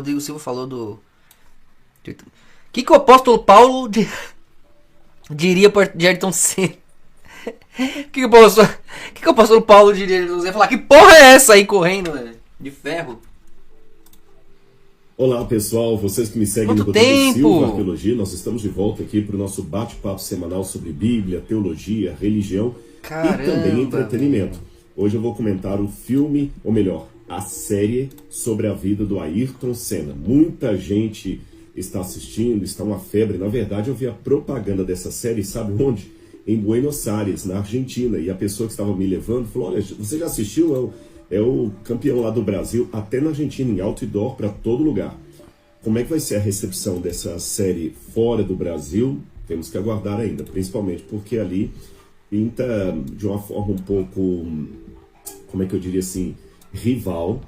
Rodrigo Silva falou do... O que o apóstolo Paulo diria de Ayrton Senna? O que o apóstolo Paulo diria de Ayrton Senna? Falar, que porra é essa aí correndo, velho? De ferro. Olá pessoal, vocês que me seguem no Rodrigo Silva Arqueologia, nós estamos de volta aqui para o nosso bate-papo semanal sobre Bíblia, teologia, religião e também entretenimento. Hoje eu vou comentar o filme, ou melhor, a série sobre a vida do Ayrton Senna. Muita gente está assistindo, está uma febre. Na verdade, eu vi a propaganda dessa série, sabe onde? Em Buenos Aires, na Argentina. E a pessoa que estava me levando falou, olha, você já assistiu? É o campeão lá do Brasil, até na Argentina, em outdoor, para todo lugar. Como é que vai ser a recepção dessa série fora do Brasil? Temos que aguardar ainda, principalmente porque ali pinta de uma forma um pouco, como é que eu diria assim, rival,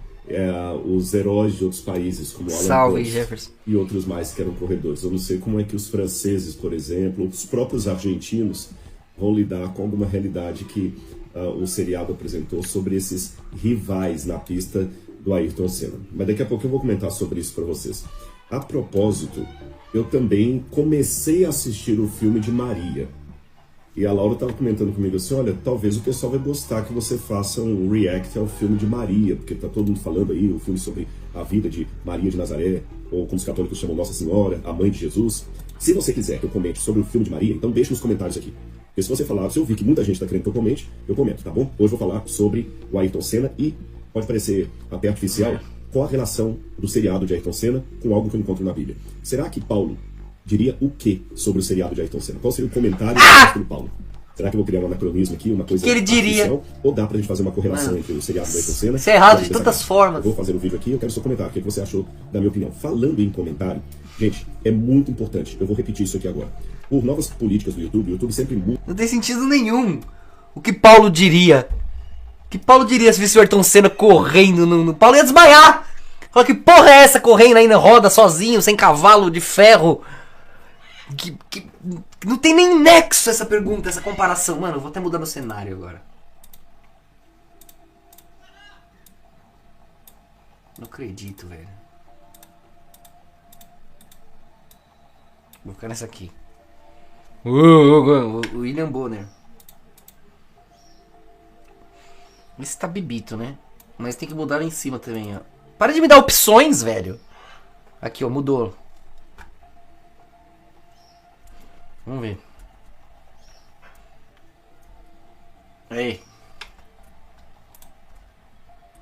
os heróis de outros países, como Alan Prost e outros mais que eram corredores. Eu não sei como é que os franceses, por exemplo, os próprios argentinos vão lidar com alguma realidade que o seriado apresentou sobre esses rivais na pista do Ayrton Senna. Mas daqui a pouco eu vou comentar sobre isso para vocês. A propósito, eu também comecei a assistir o filme de Maria. E a Laura estava comentando comigo assim, olha, talvez o pessoal vai gostar que você faça um react ao filme de Maria, porque tá todo mundo falando aí, o filme sobre a vida de Maria de Nazaré, ou como os católicos chamam Nossa Senhora, a mãe de Jesus. Se você quiser que eu comente sobre o filme de Maria, então deixe nos comentários aqui. Porque se você falar, se eu vi que muita gente está querendo que eu comente, eu comento, tá bom? Hoje eu vou falar sobre o Ayrton Senna e pode parecer até artificial, qual a relação do seriado de Ayrton Senna com algo que eu encontro na Bíblia. Será que Paulo diria o que sobre o seriado de Ayrton Senna? Qual seria o comentário do apóstolo Paulo? Será que eu vou criar um anacronismo aqui, uma coisa que ele diria? Ou dá pra gente fazer uma correlação entre o seriado do Ayrton Senna? Isso é errado de tantas formas. Eu vou fazer um vídeo aqui, eu quero seu comentário. O que você achou da minha opinião? Falando em comentário, gente, é muito importante. Eu vou repetir isso aqui agora. Por novas políticas do YouTube, o YouTube sempre muda. Não tem sentido nenhum. O que Paulo diria? O que Paulo diria se visse o Ayrton Senna correndo no... Paulo ia desmaiar! Fala, que porra é essa correndo aí na roda, sozinho, sem cavalo de ferro? Não tem nem nexo essa pergunta, essa comparação. Mano, eu vou até mudar meu cenário agora. Não acredito, velho. Vou ficar nessa aqui. O William Bonner. Esse tá bibito, né? Mas tem que mudar lá em cima também, ó. Para de me dar opções, velho. Aqui, ó, mudou. Vamos ver. Aí.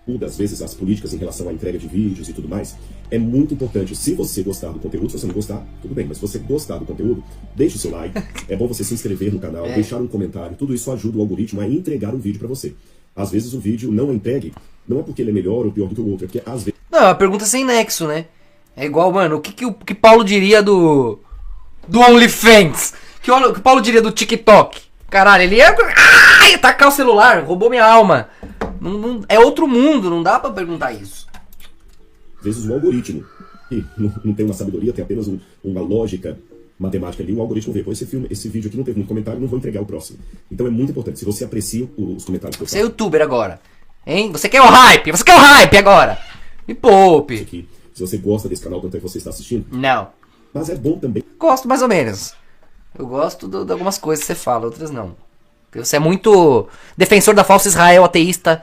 Das vezes as políticas em relação à entrega de vídeos e tudo mais, é muito importante. Se você gostar do conteúdo, se você não gostar, tudo bem, mas se você gostar do conteúdo, deixe o seu like, é bom você se inscrever no canal, deixar um comentário, tudo isso ajuda o algoritmo a entregar um vídeo pra você. Às vezes o vídeo não é entregue, não é porque ele é melhor ou pior do que o outro, é porque às vezes... Não, a pergunta é sem nexo, né? É igual, mano, o que Paulo diria do OnlyFans? O que Paulo diria do TikTok? Caralho, ele ia atacar o celular, roubou minha alma. É outro mundo, não dá pra perguntar isso. Às vezes o algoritmo, que não tem uma sabedoria, tem apenas uma lógica matemática ali, o algoritmo vê, pô, esse vídeo aqui não teve muito comentário, não vou entregar o próximo. Então é muito importante, se você aprecia os comentários que eu faço. Você é youtuber agora, hein? Você quer o hype? Você quer o hype agora? Me poupe. Aqui, se você gosta desse canal, tanto é que você está assistindo. Não. Mas é bom também. Gosto mais ou menos. Eu gosto de algumas coisas que você fala, outras não. Porque você é muito defensor da falsa Israel, ateísta,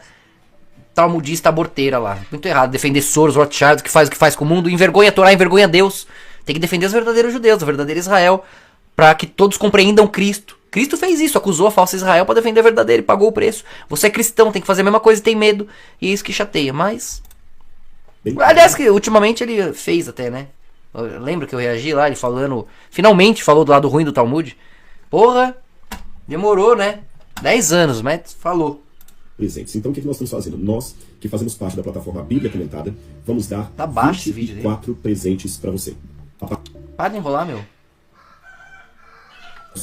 talmudista, aborteira lá. Muito errado. Defender Soros, Rothschild, o que faz com o mundo. Envergonha a Torá, envergonha Deus. Tem que defender os verdadeiros judeus, o verdadeiro Israel, para que todos compreendam Cristo. Cristo fez isso, acusou a falsa Israel para defender a verdadeira e pagou o preço. Você é cristão, tem que fazer a mesma coisa e tem medo. E é isso que chateia, mas... Aliás, que ultimamente ele fez até, né? Lembra que eu reagi lá, ele falando... Finalmente falou do lado ruim do Talmud. Porra, demorou, né? 10 anos, mas falou. Presentes. Então o que nós estamos fazendo? Nós, que fazemos parte da plataforma Bíblia Comentada, vamos dar tá baixo 24 presentes para você. Para de enrolar, meu.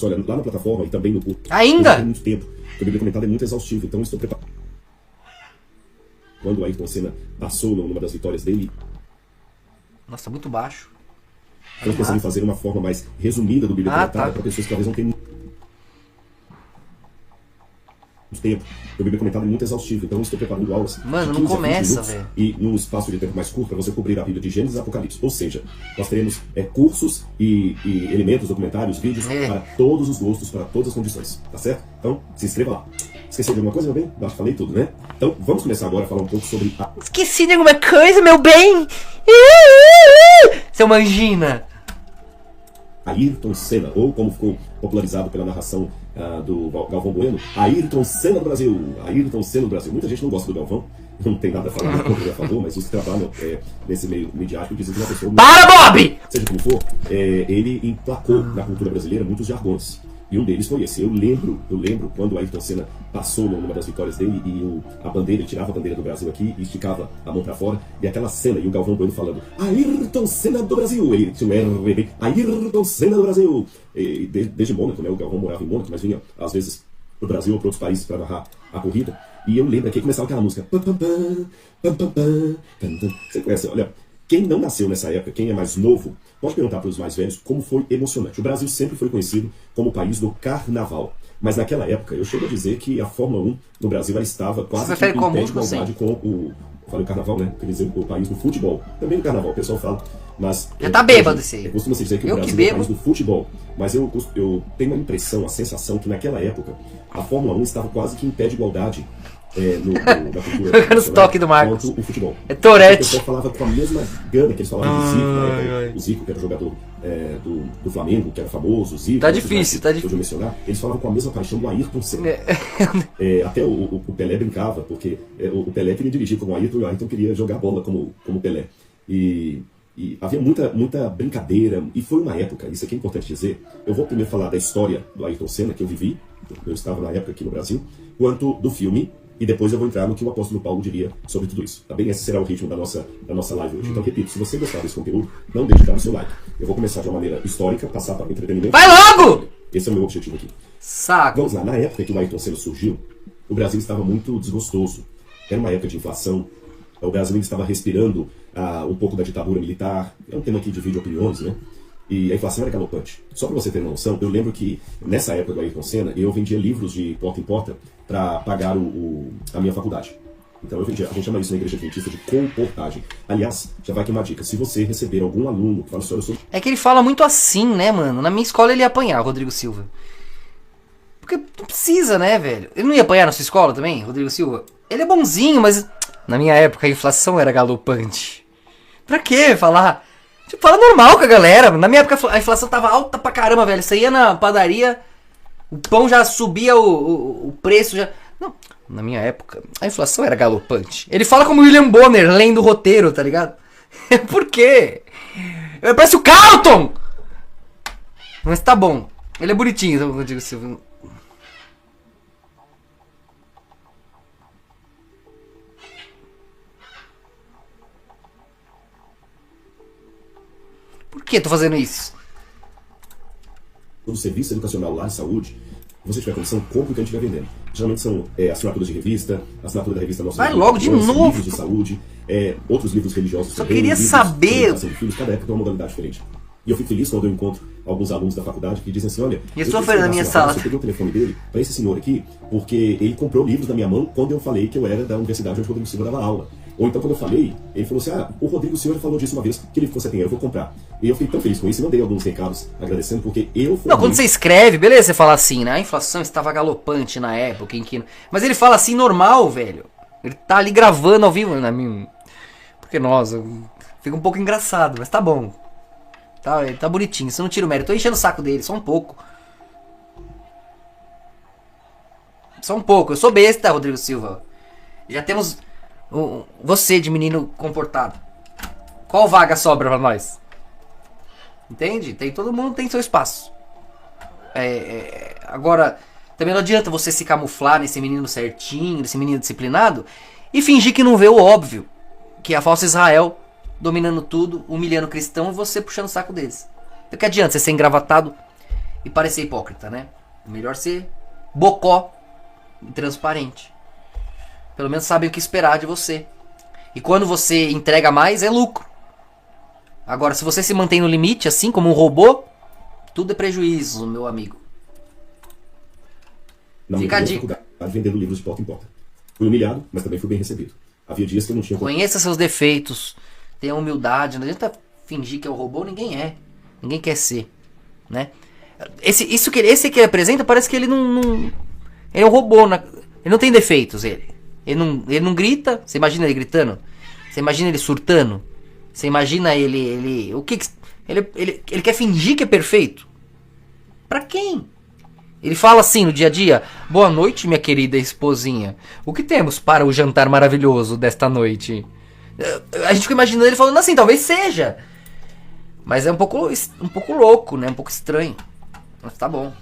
Olha, lá na plataforma e também no curso. Ainda? Tem muito tempo. A Bíblia Comentada é muito exaustivo, então eu estou preparado. Quando o Ayrton Senna passou numa das vitórias dele... Nossa, muito baixo. Estamos pensando em fazer uma forma mais resumida do Bíblia Comentada para pessoas que talvez não tenham tempo. Eu Bíblia Comentada é muito exaustivo, então eu estou preparando aulas. Mano, não começa, velho. E num espaço de tempo mais curto para você cobrir a Bíblia de Gênesis e Apocalipse. Ou seja, nós teremos cursos e elementos, documentários, vídeos para todos os gostos, para todas as condições. Tá certo? Então, se inscreva lá. Esqueci de alguma coisa, meu bem? Acho que falei tudo, né? Então, vamos começar agora a falar um pouco sobre a... Esqueci de alguma coisa, meu bem? Seu Mangina. Ayrton Senna, ou como ficou popularizado pela narração do Galvão Bueno, Ayrton Senna do Brasil. Ayrton Senna do Brasil. Muita gente não gosta do Galvão, não tem nada a falar contra a favor, mas os que trabalham nesse meio midiático dizem que uma pessoa... Para, Bob! Seja como for, ele emplacou na cultura brasileira muitos jargões. E um deles foi esse. Eu lembro quando o Ayrton Senna passou numa das vitórias dele e a bandeira, ele tirava a bandeira do Brasil aqui e esticava a mão pra fora. E aquela cena, e o Galvão Bueno falando, Ayrton Senna do Brasil. Ele tinha um R, Ayrton Senna do Brasil. E desde Mônaco, né? O Galvão morava em Mônaco, mas vinha às vezes pro Brasil ou para outros países para narrar a corrida. E eu lembro que começava aquela música. Você conhece, olha... Quem não nasceu nessa época, quem é mais novo, pode perguntar para os mais velhos como foi emocionante. O Brasil sempre foi conhecido como o país do carnaval. Mas naquela época, eu chego a dizer que a Fórmula 1 no Brasil ela estava quase em pé de igualdade com o... Eu falei o carnaval, né? Quer dizer, o país do futebol. Também do carnaval, o pessoal fala. Mas... Já tá bêbado esse aí. Costuma-se dizer que o Brasil é o país do futebol. Mas eu tenho uma impressão, a sensação que naquela época, a Fórmula 1 estava quase que em pé de igualdade na cultura no toque do Marcos. Quanto o futebol. É Tourette. O pessoal falava com a mesma gana que eles falavam do Zico, né? O Zico, que era o jogador do Flamengo, que era famoso, o Zico. Tá difícil, tá difícil. Mencionar, eles falavam com a mesma paixão do Ayrton Senna. Até o Pelé brincava, porque o Pelé queria dirigir como o Ayrton, e o Ayrton queria jogar bola como o Pelé. E havia muita brincadeira, e foi uma época, isso aqui é importante dizer, eu vou primeiro falar da história do Ayrton Senna, que eu vivi, eu estava na época aqui no Brasil, quanto do filme, e depois eu vou entrar no que o apóstolo Paulo diria sobre tudo isso. Tá bem? Esse será o ritmo da nossa live hoje. Então, repito, se você gostar desse conteúdo, não deixe de dar o seu like. Eu vou começar de uma maneira histórica, passar para o entretenimento. Vai logo! Esse é o meu objetivo aqui. Saco. Vamos lá. Na época que o Ayrton Senna surgiu, o Brasil estava muito desgostoso. Era uma época de inflação. O Brasil estava respirando um pouco da ditadura militar. É um tema que divide opiniões, né? E a inflação era galopante. Só para você ter uma noção, eu lembro que nessa época do Ayrton Senna, eu vendia livros de porta em porta para pagar a minha faculdade. Então eu vendia, a gente chama isso na igreja adventista de comportagem. Aliás, já vai aqui uma dica, se você receber algum aluno que fala assim, eu sou... É que ele fala muito assim, né, mano? Na minha escola ele ia apanhar, Rodrigo Silva. Porque não precisa, né, velho? Ele não ia apanhar na sua escola também, Rodrigo Silva? Ele é bonzinho, mas na minha época a inflação era galopante. Pra quê falar... Tipo, fala normal com a galera. Na minha época a inflação tava alta pra caramba, velho. Você ia na padaria, o pão já subia o preço. Já... Não, na minha época a inflação era galopante. Ele fala como William Bonner, lendo o roteiro, tá ligado? Por quê? Parece o Carlton! Mas tá bom. Ele é bonitinho, então eu digo assim. Por que tô fazendo isso? No serviço educacional lá, saúde, você tiver condição, compra o que a gente vai vendendo. Geralmente são assinaturas de revista, assinatura da revista Nossa. Vai logo de novo! Livros de saúde, outros livros religiosos. Só também, queria saber. De filhos, cada época tem uma modalidade diferente. E eu fico feliz quando eu encontro alguns alunos da faculdade que dizem assim, olha... E a sua foi na minha sala. Eu peguei o telefone dele para esse senhor aqui, porque ele comprou livros da minha mão quando eu falei que eu era da universidade onde o Rodrigo Silva dava aula. Ou então quando eu falei, ele falou assim, o Rodrigo Silva falou disso uma vez, que livro você tem? Eu vou comprar. E eu fiquei tão feliz com isso, e mandei alguns recados agradecendo, porque eu... Não, quando você escreve, beleza, você fala assim, né? A inflação estava galopante na época em que... Mas ele fala assim normal, velho. Ele tá ali gravando ao vivo, né? Porque, nossa, fica um pouco engraçado, mas tá bom. Ele tá bonitinho, você não tira o mérito. Tô enchendo o saco dele, só um pouco. Só um pouco. Eu sou besta, Rodrigo Silva. Já temos você de menino comportado. Qual vaga sobra pra nós? Entende? Todo mundo tem seu espaço. Agora, também não adianta você se camuflar nesse menino certinho, nesse menino disciplinado, e fingir que não vê o óbvio. Que é a falsa Israel dominando tudo, humilhando o cristão e você puxando o saco deles. Então que adianta você ser engravatado e parecer hipócrita, né? Melhor ser bocó e transparente. Pelo menos sabem o que esperar de você. E quando você entrega mais, é lucro. Agora, se você se mantém no limite, assim como um robô, tudo é prejuízo, meu amigo. Fica a dica. vendendo livros de porta em porta. Fui humilhado, mas também fui bem recebido. Havia dias que eu não tinha... Conheça seus defeitos, tenha humildade, não adianta fingir que é o robô, ninguém é. Ninguém quer ser, né? Esse que ele apresenta parece que ele não ele é um robô, ele não tem defeitos, ele não grita, você imagina ele gritando? Você imagina ele surtando? Você imagina ele quer fingir que é perfeito? Pra quem? Ele fala assim no dia a dia: boa noite, minha querida esposinha. O que temos para o jantar maravilhoso desta noite? A gente fica imaginando ele falando assim, talvez seja. Mas é um pouco louco, né? Um pouco estranho. Mas tá bom.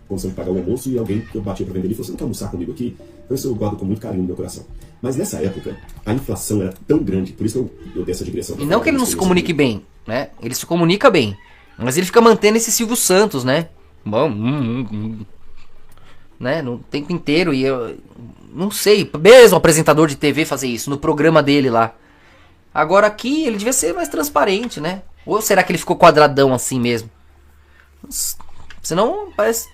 Condição de pagar o almoço e alguém que eu bati pra vender ele falou: você não quer almoçar comigo aqui? Então isso eu guardo com muito carinho no meu coração. Mas nessa época, a inflação era tão grande, por isso que eu dei essa digressão. E não que ele não se comunique bem, né? Ele se comunica bem. Mas ele fica mantendo esse Silvio Santos, né? Né? No tempo inteiro. E eu não sei, mesmo apresentador de TV fazer isso, no programa dele lá. Agora aqui ele devia ser mais transparente, né? Ou será que ele ficou quadradão assim mesmo? Senão parece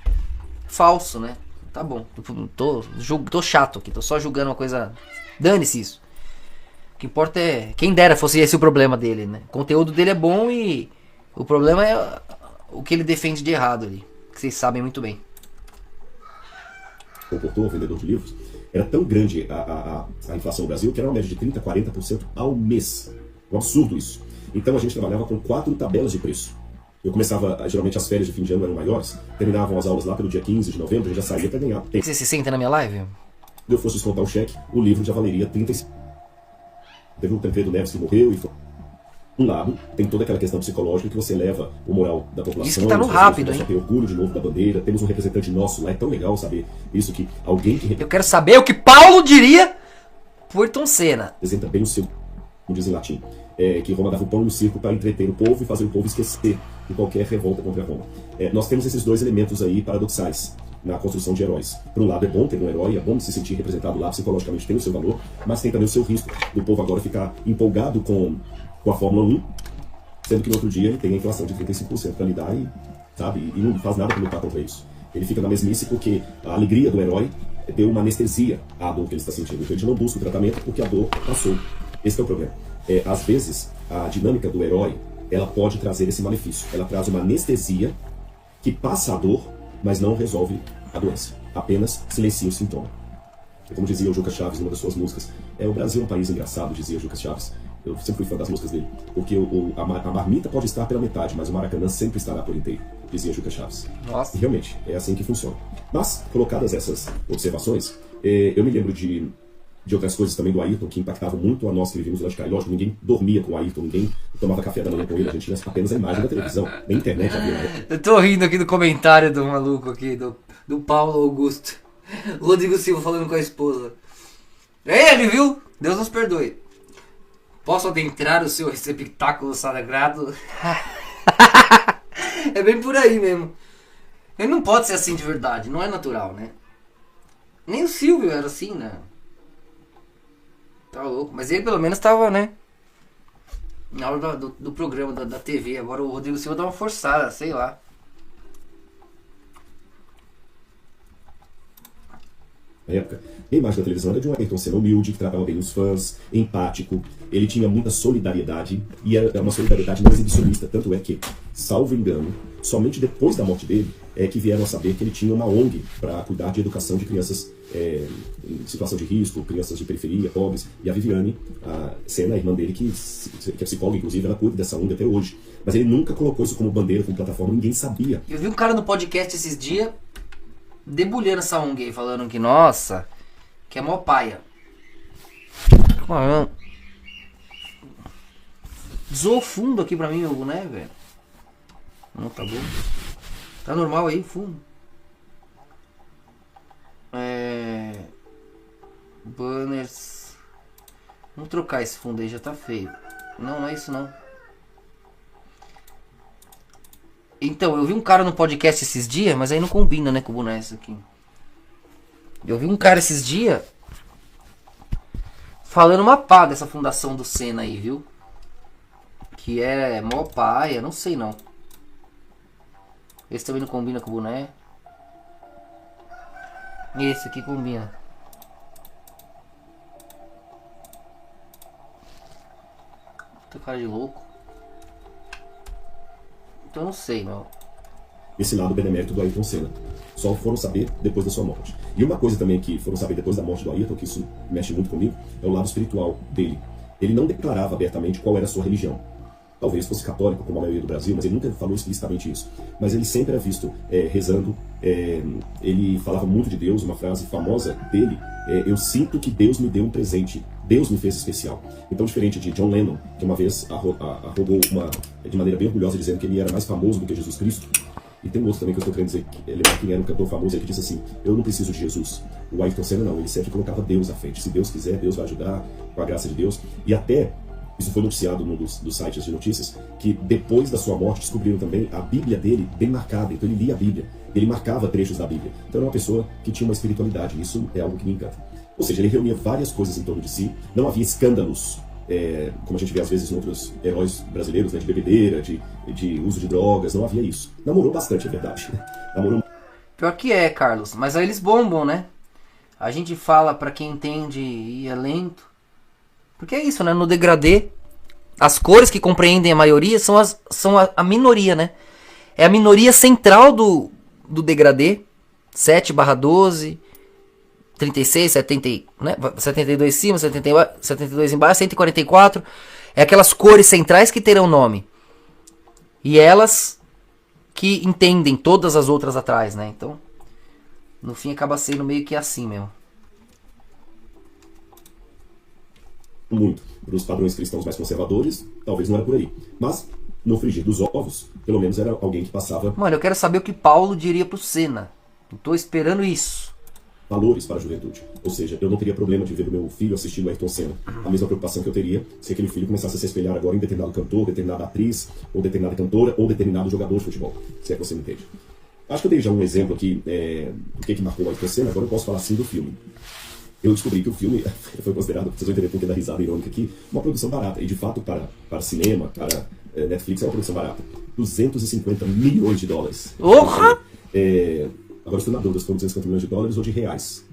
falso, né? Tá bom, tô chato aqui, tô só julgando uma coisa. Dane-se isso. O que importa é... Quem dera fosse esse o problema dele, né? O conteúdo dele é bom e o problema é o que ele defende de errado ali. Que vocês sabem muito bem. Comportou, vendedor de livros, era tão grande a inflação no Brasil que era uma média de 30%, 40% ao mês. Um absurdo isso. Então a gente trabalhava com 4 tabelas de preço. Eu começava, geralmente as férias de fim de ano eram maiores, terminavam as aulas lá pelo dia 15 de novembro, a gente já saía para ganhar tempo. Você se senta na minha live? Se eu fosse descontar o cheque, o livro já valeria 35. Teve o Tancredo Neves que morreu e foi. Um lado, tem toda aquela questão psicológica que você leva o moral da população. Isso que tá no rápido, hein? Tem orgulho de novo da bandeira, temos um representante nosso lá, é tão legal saber isso, que alguém que eu quero saber o que Paulo diria por Ayrton Senna. Representa bem o seu, como diz em latim, que Roma dava o pão no circo para entreter o povo e fazer o povo esquecer de qualquer revolta contra Roma. Nós temos esses dois elementos aí paradoxais na construção de heróis. Por um lado é bom ter um herói, é bom se sentir representado lá, psicologicamente tem o seu valor, mas tem também o seu risco do povo agora ficar empolgado com a Fórmula 1, sendo que no outro dia ele tem a inflação de 35% para lidar e não faz nada para lutar contra isso. Ele fica na mesmice porque a alegria do herói deu uma anestesia à dor que ele está sentindo. Então ele não busca o tratamento porque a dor passou. Esse é o problema. Às vezes, a dinâmica do herói, ela pode trazer esse malefício. Ela traz uma anestesia que passa a dor, mas não resolve a doença. Apenas silencia o sintoma. Como dizia o Juca Chaves em uma das suas músicas, o Brasil é um país engraçado, dizia o Juca Chaves. Eu sempre fui fã das músicas dele. Porque a marmita pode estar pela metade, mas o Maracanã sempre estará por inteiro, dizia Juca Chaves. Nossa. E realmente, é assim que funciona. Mas, colocadas essas observações, eu me lembro de outras coisas também do Ayrton que impactavam muito a nós que vivíamos lá de cá. E lógico, ninguém dormia com o Ayrton, ninguém tomava café da manhã com ele, a gente tinha apenas a imagem da televisão. Nem internet havia na época. Eu tô rindo aqui do comentário do maluco aqui, do Paulo Augusto. Rodrigo Silva falando com a esposa. É ele, viu? Deus nos perdoe. Posso adentrar o seu receptáculo sagrado? É bem por aí mesmo. Ele não pode ser assim de verdade, não é natural, né? Nem o Silvio era assim, né? Tá louco. Mas ele pelo menos tava, né? Na hora do programa da TV. Agora o Rodrigo Silva dá uma forçada, sei lá. Na época, a imagem da televisão era de um Ayrton Senna humilde, que tratava bem os fãs, empático, ele tinha muita solidariedade, e era uma solidariedade não exibicionista, tanto é que, salvo engano, somente depois da morte dele, que vieram a saber que ele tinha uma ONG para cuidar de educação de crianças em situação de risco, crianças de periferia, pobres, e a Viviane, a Senna, a irmã dele, que é psicóloga, inclusive, ela cuida dessa ONG até hoje. Mas ele nunca colocou isso como bandeira, como plataforma, ninguém sabia. Eu vi um cara no podcast esses dias debulhando essa ONG aí, falando que, nossa, que é mó paia. Caramba. Zoou fundo aqui pra mim, meu boné, velho. Não, tá bom. Tá normal aí, fundo. Banners. Vamos trocar esse fundo aí, já tá feio. Não, não é isso não. Então, eu vi um cara no podcast esses dias, mas aí não combina, né, com o boné esse aqui. Eu vi um cara esses dias falando uma pá dessa fundação do Senna aí, viu? Que é mó paia, não sei não. Esse também não combina com o boné. Esse aqui combina. Tô cara de louco. Então eu não sei, meu. Esse lado benemérito do Ayrton Senna. Só foram saber depois da sua morte. E uma coisa também que foram saber depois da morte do Ayrton, que isso mexe muito comigo, é o lado espiritual dele. Ele não declarava abertamente qual era a sua religião. Talvez fosse católico, como a maioria do Brasil, mas ele nunca falou explicitamente isso. Mas ele sempre era visto rezando. Ele falava muito de Deus. Uma frase famosa dele eu sinto que Deus me deu um presente. Deus me fez especial. Então, diferente de John Lennon, que uma vez arrogou de maneira bem orgulhosa, dizendo que ele era mais famoso do que Jesus Cristo. E tem um outro também que eu estou querendo dizer, quem era um cantor famoso aí, que disse assim: eu não preciso de Jesus. O Ayrton Senna não, ele sempre colocava Deus à frente. Se Deus quiser, Deus vai ajudar, com a graça de Deus. E até, isso foi noticiado num dos sites de notícias, que depois da sua morte descobriram também a Bíblia dele bem marcada. Então ele lia a Bíblia, ele marcava trechos da Bíblia. Então era uma pessoa que tinha uma espiritualidade, isso é algo que me encanta. Ou seja, ele reunia várias coisas em torno de si, não havia escândalos, como a gente vê às vezes em outros heróis brasileiros, né, de bebedeira, de uso de drogas, não havia isso. Namorou bastante, é verdade. Namorou... Pior que é, Carlos, mas aí eles bombam, né? A gente fala pra quem entende e é lento. Porque é isso, né? No degradê, as cores que compreendem a maioria são a minoria, né? É a minoria central do degradê. 7/12, 36, 70, né? 72 em cima, 72 embaixo, 144. É aquelas cores centrais que terão nome. E elas que entendem todas as outras atrás, né? Então, no fim acaba sendo meio que assim mesmo. Muito. Para os padrões cristãos mais conservadores, talvez não era por aí. Mas, no frigir dos ovos, pelo menos era alguém que passava... Mano, eu quero saber o que Paulo diria pro Senna. Eu tô esperando isso. Valores para a juventude. Ou seja, eu não teria problema de ver o meu filho assistindo Ayrton Senna. A mesma preocupação que eu teria se aquele filho começasse a se espelhar agora em determinado cantor, determinada atriz, ou determinada cantora, ou determinado jogador de futebol. Se é que você me entende. Acho que eu dei já um exemplo aqui do que marcou o Ayrton Senna. Agora eu posso falar sim do filme. Eu descobri que o filme foi considerado, vocês vão entender por que da risada irônica aqui, uma produção barata. E de fato, para cinema, para Netflix, é uma produção barata. 250 milhões de dólares. Porra! Agora estou na dúvida se foram 250 milhões de dólares ou de reais.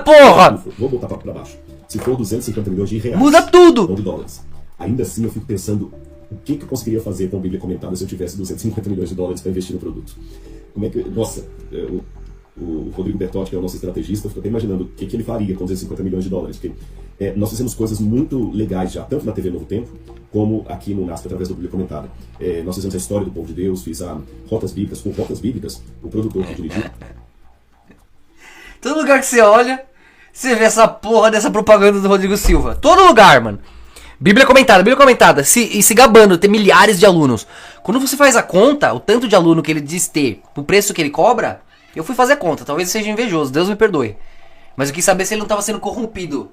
Porra! Vou botar para baixo. Se for 250 milhões de reais. Muda tudo! Ou de dólares. Ainda assim, eu fico pensando o que eu conseguiria fazer com a Bíblia comentada se eu tivesse 250 milhões de dólares para investir no produto. Como é que... Nossa, o Rodrigo Bertotti, que é o nosso estrategista, eu fico até imaginando o que ele faria com 250 milhões de dólares. Porque nós fizemos coisas muito legais já, tanto na TV Novo Tempo, como aqui no NASP, através do Bíblia Comentada. Nós fizemos a história do povo de Deus, fiz a Rotas Bíblicas. Com Rotas Bíblicas, o produtor que dirigiu... Todo lugar que você olha, você vê essa porra dessa propaganda do Rodrigo Silva. Todo lugar, mano. Bíblia Comentada. E se gabando, ter milhares de alunos. Quando você faz a conta, o tanto de aluno que ele diz ter, o preço que ele cobra... Eu fui fazer a conta, talvez seja invejoso, Deus me perdoe. Mas eu quis saber se ele não estava sendo corrompido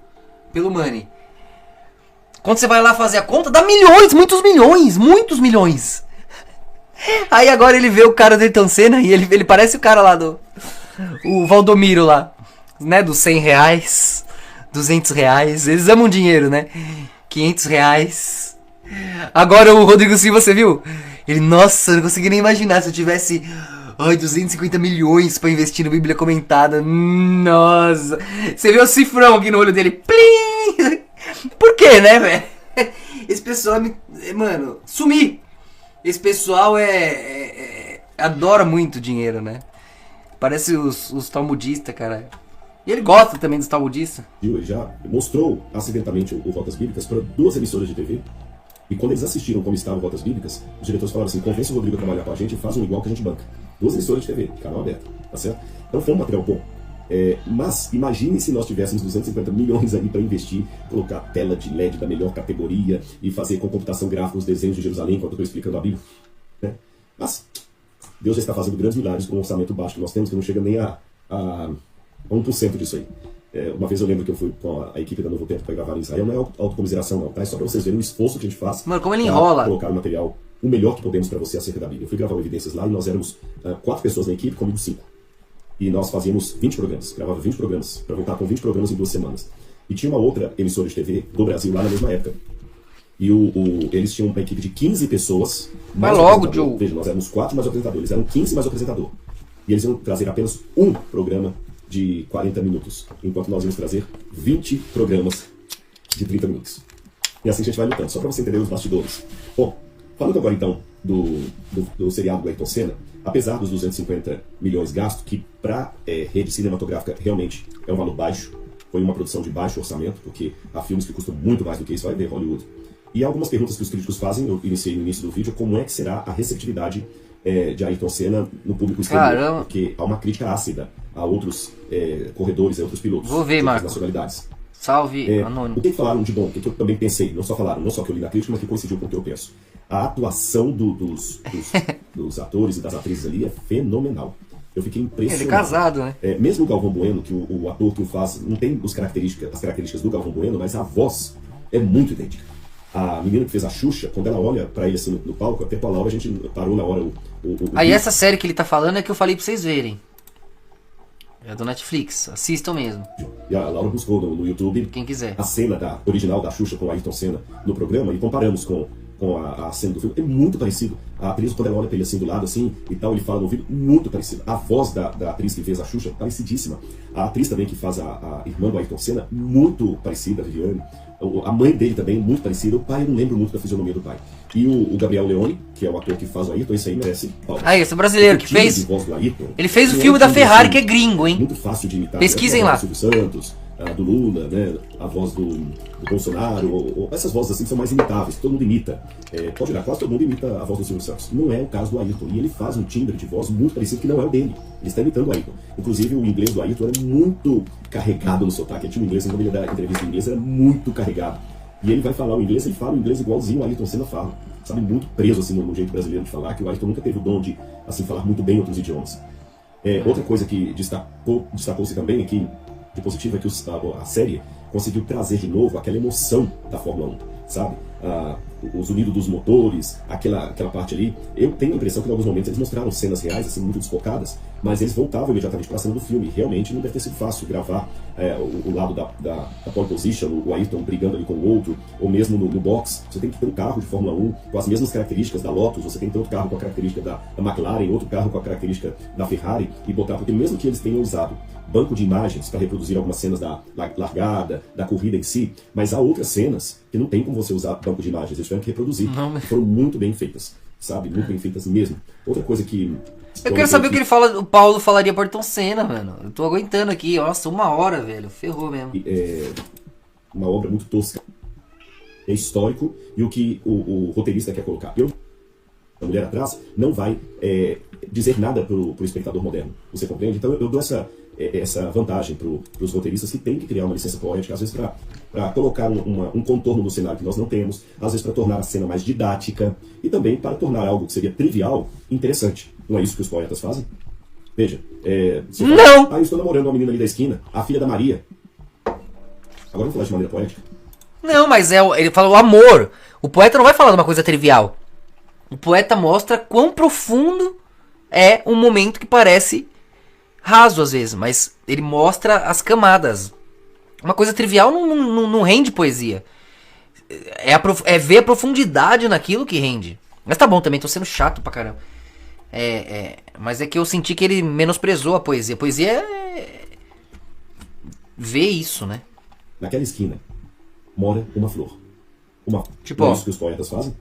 pelo money. Quando você vai lá fazer a conta, dá milhões, muitos milhões. Aí agora ele vê o cara do Ayrton Senna e ele parece o cara lá o Valdomiro lá, né, dos 100 reais, 200 reais, eles amam dinheiro, né, 500 reais. Agora o Rodrigo Silva, você viu? Ele, nossa, eu não consegui nem imaginar se eu tivesse... 250 milhões pra investir no Bíblia Comentada. Nossa. Você vê o cifrão aqui no olho dele. Plim! Por quê, né, velho? Esse pessoal mano, sumir. Esse pessoal adora muito dinheiro, né? Parece os talmudistas, cara. E ele gosta também dos talmudistas. Ele já mostrou acidentalmente o Rotas Bíblicas para 2 emissoras de TV. E quando eles assistiram como estavam Rotas Bíblicas, os diretores falaram assim: convence o Rodrigo a trabalhar com a gente e faz um igual que a gente banca. 2 emissoras de TV, canal aberto, tá certo? Então foi um material bom. Mas imagine se nós tivéssemos 250 milhões aí para investir, colocar tela de LED da melhor categoria e fazer com computação gráfica os desenhos de Jerusalém enquanto eu estou explicando a Bíblia. Né? Mas Deus já está fazendo grandes milagres com um orçamento baixo que nós temos, que não chega nem a 1% disso aí. Uma vez eu lembro que eu fui com a equipe da Novo Tempo para gravar em Israel. Não é autocomiseração não, tá? É só para vocês verem o esforço que a gente faz. Mano, como ele enrola. Colocar o material, o melhor que podemos para você acerca da Bíblia. Eu fui gravar Evidências lá e nós éramos 4 pessoas na equipe, comigo 5. E nós fazíamos 20 programas, gravava 20 programas, para voltar com 20 programas em 2 semanas. E tinha uma outra emissora de TV do Brasil lá na mesma época. E eles tinham uma equipe de 15 pessoas. Vai logo, Joe. Veja, nós éramos 4 mais o apresentador, eles eram 15 mais o apresentador. E eles iam trazer apenas um programa de 40 minutos, enquanto nós vamos trazer 20 programas de 30 minutos. E assim a gente vai lutando, só para você entender os bastidores. Bom, falando agora então do seriado do Ayrton Senna, apesar dos 250 milhões gastos, que para rede cinematográfica realmente é um valor baixo, foi uma produção de baixo orçamento, porque há filmes que custam muito mais do que isso, vai ver Hollywood. E há algumas perguntas que os críticos fazem, eu iniciei no início do vídeo, como é que será a receptividade de Ayrton Senna no público exterior, porque há uma crítica ácida a outros corredores, a outros pilotos. Vou ver, Marco. Nacionalidades. Salve, Anônimo. O que falaram de bom, o que eu também pensei, não só que eu li na crítica, mas que coincidiu com o que eu penso. A atuação dos atores e das atrizes ali é fenomenal. Eu fiquei impressionado. Ele é casado, né? Mesmo o Galvão Bueno, que o ator que o faz, não tem as características do Galvão Bueno, mas a voz é muito idêntica. A menina que fez a Xuxa, quando ela olha pra ele assim no palco, até com a Laura, a gente parou na hora Aí essa série que ele tá falando é que eu falei pra vocês verem. É do Netflix, assistam mesmo. E a Laura buscou no YouTube, quem quiser, a cena original da Xuxa com o Ayrton Senna no programa, e comparamos com a cena do filme. É muito parecido. A atriz, quando ela olha pra ele assim do lado, assim, e tal, ele fala no ouvido, muito parecido. A voz da atriz que fez a Xuxa, parecidíssima. A atriz também que faz a irmã do Ayrton Senna, muito parecida, a Viviane. A mãe dele também, muito parecida. O pai, eu não lembro muito da fisionomia do pai. E o Gabriel Leone, que é o ator que faz o Ayrton, esse aí merece palmas. Esse brasileiro que fez. Ayrton, ele fez o filme da Ferrari, que é gringo, hein? Muito fácil de imitar. Pesquisem lá. Do Silvio Santos, do Lula, né? A voz do Bolsonaro, essas vozes assim são mais imitáveis, todo mundo imita. Pode olhar, quase todo mundo imita a voz do Silvio Santos. Não é o caso do Ayrton. E ele faz um timbre de voz muito parecido, que não é o dele. Ele está imitando o Ayrton. Inclusive, o inglês do Ayrton era muito carregado no sotaque. Ele tinha um inglês, quando ele dá entrevista em inglês, era muito carregado. E ele vai falar o inglês, ele fala o inglês igualzinho o Ayrton Senna fala. Sabe, muito preso assim no jeito brasileiro de falar, que o Ayrton nunca teve o dom de assim, falar muito bem outros idiomas. Outra coisa que destacou-se também aqui, de positivo, é que a série conseguiu trazer de novo aquela emoção da Fórmula 1, sabe? O zunido dos motores, aquela parte ali. Eu tenho a impressão que em alguns momentos eles mostraram cenas reais, assim, muito desfocadas, mas eles voltavam imediatamente para a cena do filme. Realmente não deve ter sido fácil gravar o lado da pole position, o Ayrton brigando ali com o outro, ou mesmo no box. Você tem que ter um carro de Fórmula 1 com as mesmas características da Lotus, você tem que ter outro carro com a característica da McLaren, outro carro com a característica da Ferrari, e botar, porque mesmo que eles tenham usado banco de imagens para reproduzir algumas cenas da largada, da corrida em si, mas há outras cenas que não tem como você usar banco de imagens, eles tiveram que reproduzir. Foram muito bem feitas, sabe? Muito bem feitas mesmo. Outra coisa que... Eu quero saber o que ele fala, o Paulo falaria para Ayrton Senna, mano. Eu tô aguentando aqui, nossa, 1 hora, velho. Ferrou mesmo. Uma obra muito tosca. É histórico, e o que o roteirista quer colocar. A mulher atrás não vai dizer nada pro espectador moderno. Você compreende? Então eu dou essa vantagem para os roteiristas, que tem que criar uma licença poética, às vezes para colocar um contorno do cenário que nós não temos, às vezes para tornar a cena mais didática, e também para tornar algo que seria trivial interessante. Não é isso que os poetas fazem? Veja, você fala, eu estou namorando uma menina ali da esquina, a filha da Maria. Agora vamos falar de maneira poética? Não, mas ele fala o amor. O poeta não vai falar de uma coisa trivial. O poeta mostra quão profundo é um momento que parece raso às vezes, mas ele mostra as camadas. Uma coisa trivial não rende poesia. É ver a profundidade naquilo que rende. Mas tá bom também, tô sendo chato pra caramba. Mas é que eu senti que ele menosprezou a poesia. A poesia é ver isso, né? Naquela esquina mora uma flor. Tipo, não é isso que os poetas fazem?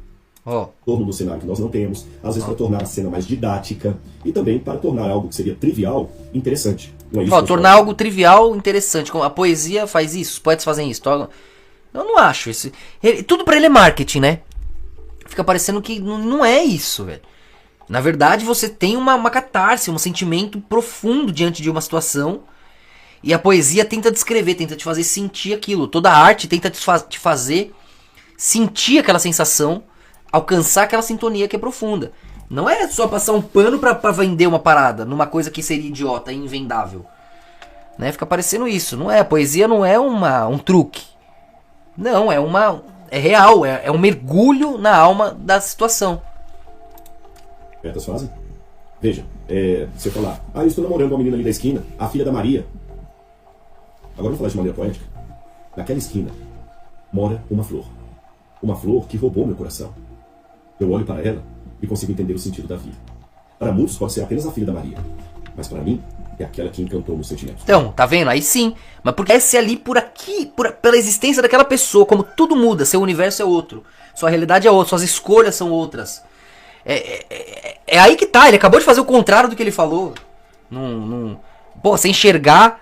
Torno do cenário que nós não temos, às vezes para tornar a cena mais didática, e também para tornar algo que seria trivial interessante. Não é isso tornar algo trivial interessante. A poesia faz isso, os poetas fazem isso. Eu não acho isso. Tudo pra ele é marketing, né? Fica parecendo que não é isso, velho. Na verdade, você tem uma catarse, um sentimento profundo diante de uma situação, e a poesia tenta descrever, tenta te fazer sentir aquilo. Toda a arte tenta te fazer sentir aquela sensação, alcançar aquela sintonia que é profunda. Não é só passar um pano pra vender uma parada numa coisa que seria idiota, invendável, né? Fica parecendo isso. Não é, a poesia não é um truque. Não, é real, é um mergulho na alma da situação. Poetas fazem? Veja, se eu falar, eu estou namorando uma menina ali da esquina, a filha da Maria. Agora vamos falar de maneira poética. Naquela esquina mora uma flor. Uma flor que roubou meu coração. Eu olho para ela e consigo entender o sentido da vida. Para muitos pode ser apenas a filha da Maria, mas para mim é aquela que encantou meus sentimentos. Então, tá vendo? Aí sim. Mas porque esse ali, por aqui, pela existência daquela pessoa, como tudo muda, seu universo é outro, sua realidade é outra, suas escolhas são outras. É aí que tá, ele acabou de fazer o contrário do que ele falou. Pô, você enxergar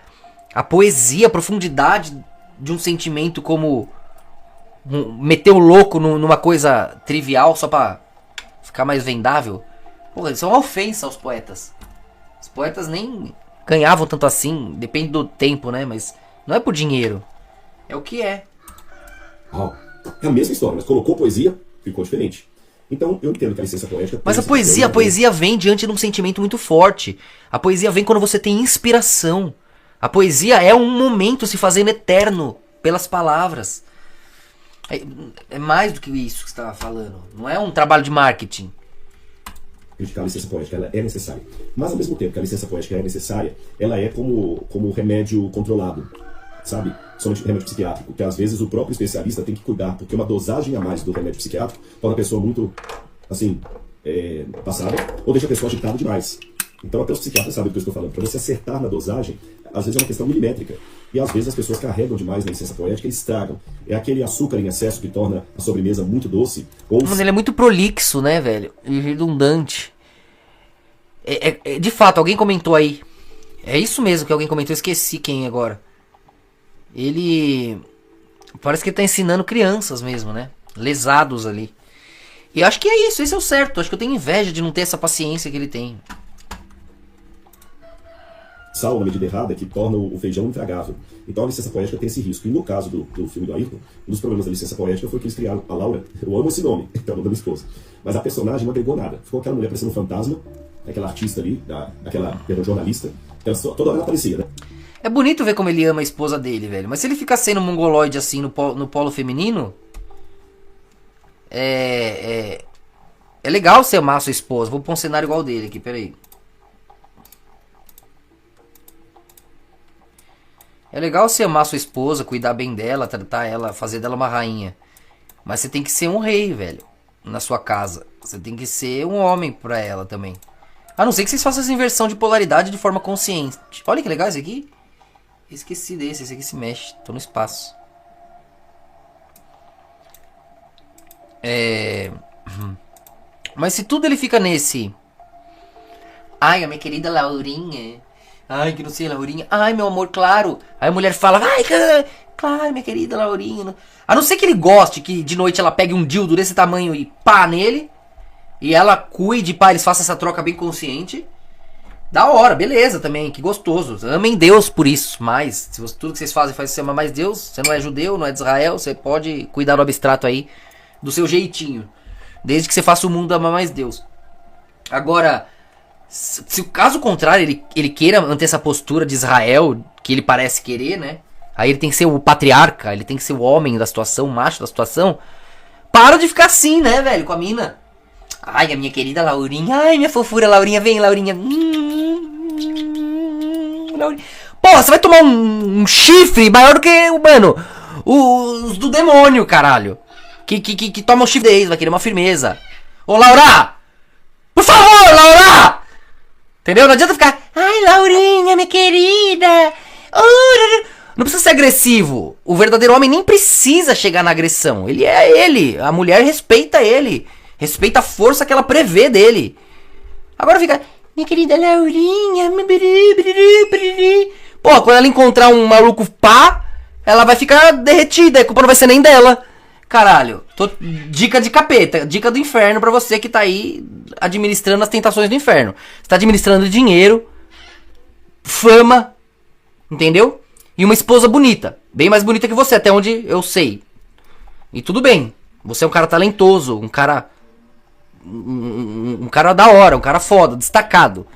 a poesia, a profundidade de um sentimento como meter o louco numa coisa trivial só pra ficar mais vendável. Pô, isso é uma ofensa aos poetas. Os poetas nem ganhavam tanto assim, depende do tempo, né? Mas não é por dinheiro, é o que é. É a mesma história, mas colocou poesia, ficou diferente. Então eu entendo que a licença poética... Mas a poesia vem diante de um sentimento muito forte. A poesia vem quando você tem inspiração. A poesia é um momento se fazendo eterno pelas palavras. É mais do que isso que você estava falando. Não é um trabalho de marketing. Criticar a licença poética, ela é necessária. Mas ao mesmo tempo que a licença poética é necessária, ela é como remédio controlado, sabe? Somente remédio psiquiátrico, que às vezes o próprio especialista tem que cuidar, porque uma dosagem a mais do remédio psiquiátrico torna a pessoa muito, assim, passada, ou deixa a pessoa agitada demais. Então até os psiquiatras sabem do que eu estou falando. Para você acertar na dosagem, às vezes é uma questão milimétrica. E às vezes as pessoas carregam demais na licença poética e estragam. É aquele açúcar em excesso que torna a sobremesa muito doce. Mano, ele é muito prolixo, né, velho? E redundante. De fato, alguém comentou aí. É isso mesmo que alguém comentou, eu esqueci quem agora. Ele... Parece que ele tá ensinando crianças mesmo, né? Lesados ali. E eu acho que é isso, esse é o certo. Acho que eu tenho inveja de não ter essa paciência que ele tem. Sal na medida errada que torna o feijão intragável. Então a licença poética tem esse risco. E no caso do filme do Ayrton, um dos problemas da licença poética foi que eles criaram a Laura. Eu amo esse nome, que é o nome da minha esposa. Mas a personagem não agregou nada. Ficou aquela mulher parecendo um fantasma, aquela artista ali, aquela jornalista. Toda hora ela aparecia, né? É bonito ver como ele ama a esposa dele, velho. Mas se ele ficar sendo mongoloide assim no polo feminino... É legal você amar a sua esposa. Vou pôr um cenário igual dele aqui, peraí. É legal você amar sua esposa, cuidar bem dela, tratar ela, fazer dela uma rainha. Mas você tem que ser um rei, velho, na sua casa. Você tem que ser um homem pra ela também. A não ser que vocês façam essa inversão de polaridade de forma consciente. Olha que legal esse aqui. Esqueci desse, esse aqui se mexe. Tô no espaço. Mas se tudo ele fica nesse... Ai, a minha querida Laurinha... Ai, que não sei, Laurinha. Ai, meu amor, claro. Aí a mulher fala, ai, claro, minha querida Laurinha. A não ser que ele goste que de noite ela pegue um dildo desse tamanho e pá nele. E ela cuide, pá, eles façam essa troca bem consciente. Da hora, beleza também, que gostoso. Amem Deus por isso. Mas, se tudo que vocês fazem faz você amar mais Deus, você não é judeu, não é de Israel, você pode cuidar do abstrato aí, do seu jeitinho. Desde que você faça o mundo amar mais Deus. Agora... Se o caso contrário ele queira manter essa postura de Israel, que ele parece querer, né? Aí ele tem que ser o patriarca, ele tem que ser o homem da situação, o macho da situação. Para de ficar assim, né, velho, com a mina. Ai, a minha querida Laurinha. Ai, minha fofura Laurinha, vem, Laurinha. Pô, você vai tomar um chifre maior do que, mano, os do demônio, caralho. Que toma o chifre deles, vai querer uma firmeza. Ô, Laura! Por favor, Laura! Entendeu? Não adianta ficar... Ai, Laurinha, minha querida. Não precisa ser agressivo. O verdadeiro homem nem precisa chegar na agressão. Ele é ele. A mulher respeita ele. Respeita a força que ela prevê dele. Agora fica... Minha querida Laurinha... Pô, quando ela encontrar um maluco pá... Ela vai ficar derretida. A culpa não vai ser nem dela. Caralho. Dica de capeta. Dica do inferno pra você que tá aí... administrando as tentações do inferno. Você tá administrando dinheiro, fama, entendeu? E uma esposa bonita, bem mais bonita que você, até onde eu sei. E tudo bem, você é um cara talentoso, um cara da hora, um cara foda, destacado.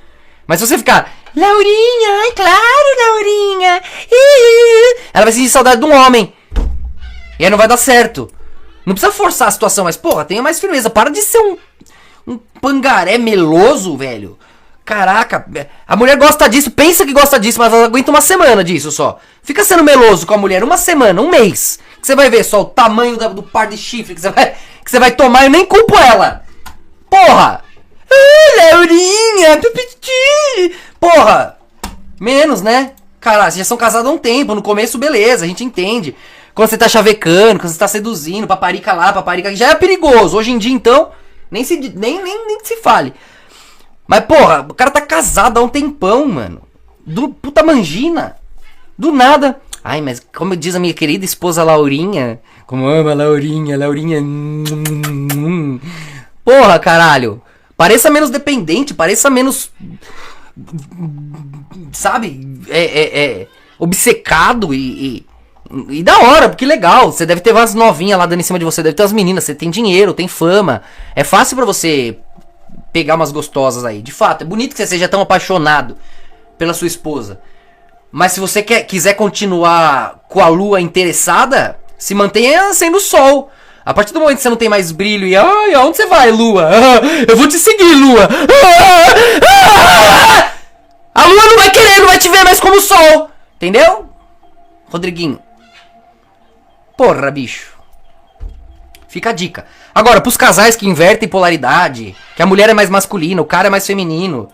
Mas se você ficar, Laurinha, ai claro, Laurinha, ela vai sentir saudade de um homem. E aí não vai dar certo. Não precisa forçar a situação, mas porra, tenha mais firmeza, para de ser um pangaré meloso, velho. Caraca, a mulher gosta disso, pensa que gosta disso, mas ela aguenta uma semana disso só. Fica sendo meloso com a mulher uma semana, um mês. Que você vai ver só o tamanho do par de chifre que você vai tomar. Eu nem culpo ela. Porra. Laurinha. Porra. Menos, né? Cara, vocês já são casados há um tempo. No começo, beleza, a gente entende. Quando você tá chavecando, quando você tá seduzindo, paparica lá, paparica aqui, já é perigoso. Hoje em dia, então, nem se fale. Mas, porra, o cara tá casado há um tempão, mano. Puta mangina. Do nada. Ai, mas como diz a minha querida esposa Laurinha. Como ama a Laurinha. Porra, caralho. Pareça menos dependente, pareça menos... Sabe? Obcecado e da hora, porque legal. Você deve ter umas novinhas lá dando em cima de você. Deve ter umas meninas, você tem dinheiro, tem fama. É fácil pra você pegar umas gostosas aí. De fato, é bonito que você seja tão apaixonado pela sua esposa. Mas se você quiser continuar com a lua interessada, se mantenha sendo sol. A partir do momento que você não tem mais brilho e... Ai, aonde você vai, lua? Eu vou te seguir, lua. A lua não vai querer, não vai te ver mais como sol. Entendeu? Rodriguinho. Porra, bicho. Fica a dica. Agora, pros casais que invertem polaridade, que a mulher é mais masculina, o cara é mais feminino,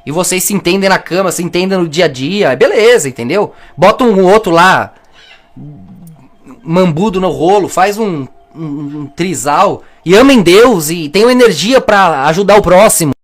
e vocês se entendem na cama, se entendem no dia a dia, beleza, entendeu? Bota um outro lá, mambudo no rolo, faz um trisal, e amem Deus, e tenham energia pra ajudar o próximo.